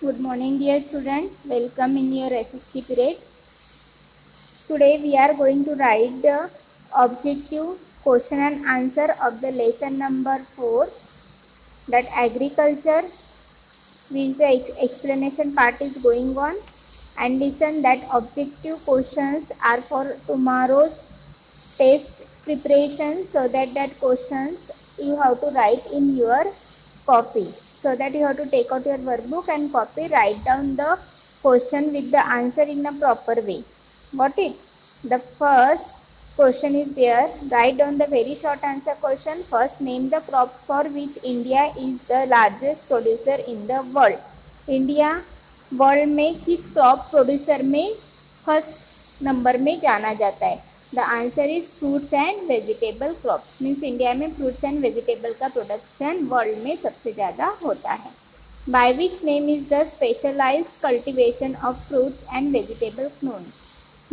Good morning, dear student. Welcome in your SST period. Today we are going to write the objective question and answer of the lesson number 4, that agriculture, which the explanation part is going on. And listen that objective questions are for tomorrow's test preparation, so that questions you have to write in your copy, so that you have to take out your workbook and copy, write down the question with the answer in a proper way. Got it? The first question is there. Write down the very short answer question. First, name the crops for which India is the largest producer in the world. India world में किस crop producer में first number में जाना जाता है? The answer is fruits and vegetable crops. Means India में fruits and vegetable का production world में सबसे ज़्यादा होता है. By which name is the specialised cultivation of fruits and vegetable known.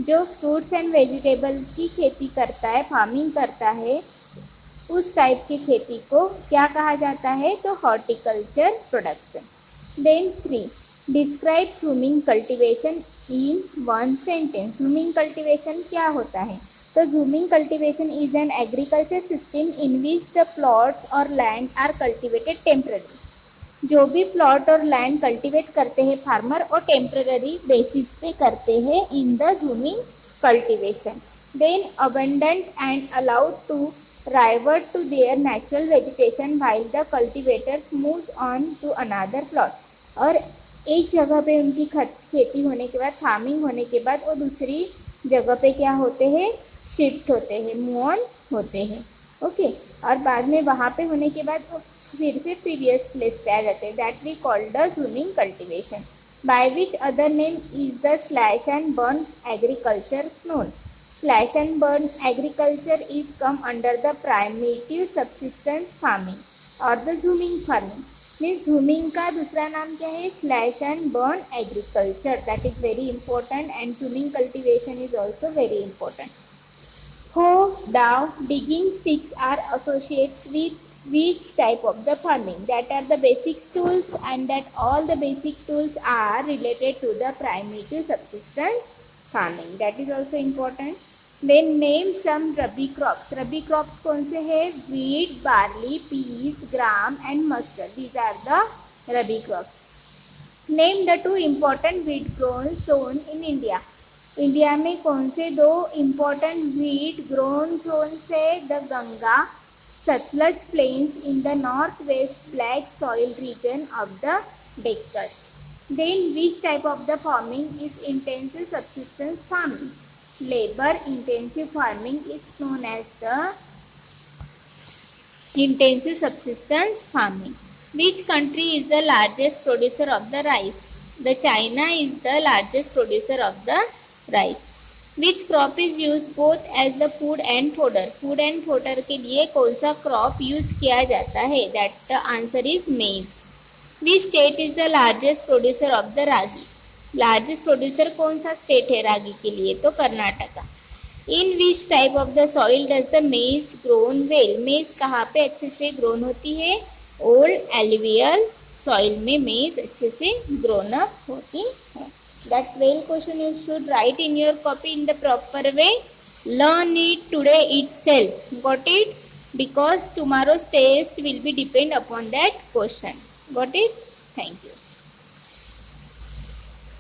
जो फ्रूट्स एंड वेजिटेबल की खेती करता है, फार्मिंग करता है, उस टाइप की खेती को क्या कहा जाता है? तो horticulture production. Then 3. Describe zooming cultivation in one sentence. Zooming cultivation क्या होता है? तो zooming cultivation is an agriculture system in which the plots or land are cultivated temporarily. जो भी प्लॉट और लैंड कल्टिवेट करते हैं फार्मर, और टेम्पररी बेसिस पे करते हैं in the zooming cultivation. Then abundant and allowed to revert to their natural vegetation while the cultivators move on to another plot. और एक जगह पे उनकी खेती होने के बाद, फार्मिंग होने के बाद, वो दूसरी जगह पे क्या होते हैं? शिफ्ट होते हैं, मूव ऑन होते हैं. ओके. और बाद में वहाँ पे होने के बाद वो फिर से प्रीवियस प्लेस पे आ जाते हैं. दैट वी कॉल द ज़ूमिंग cultivation. By which other name is the slash and burn agriculture known. Slash and burn agriculture is come under the primitive subsistence farming or the zooming farming. Means zooming का दूसरा नाम क्या है? Slash and burn agriculture. That is very important, and zooming cultivation is also very important. Hoe, dow, digging sticks are associates with which type of the farming? That are the basic tools, and that all the basic tools are related to the primitive subsistence farming. That is also important. Then name some rabi crops. Rabi crops कौन से है? wheat, barley, peas, gram and mustard. These are the rabi crops. Name the two important wheat grown zone in India. India में कौन से दो important wheat grown zones है? the Ganga Satluj plains in the northwest black soil region of the Deccan. Then which type of the farming is intensive subsistence farming? Labor intensive farming is known as the intensive subsistence farming. Which country is the largest producer of the rice? The China is the largest producer of the rice. Which crop is used both as the food and fodder? Food and fodder के लिए कौन सा crop use किया जाता है? That the answer is maize. Which state is the largest producer of the ragi? Largest producer कौन सा state है रागी के लिए? तो Karnataka. In which type of the soil does the maize grown well. Maize कहाँ पे अच्छे से ग्रोन होती है? ओल्ड एलुवियल सॉइल में मेज अच्छे से ग्रोन अप होती है. That well question you should write in your copy in the proper way. Learn it today itself. Got it? Because tomorrow's test will be depend upon that question. Got it? Thank you.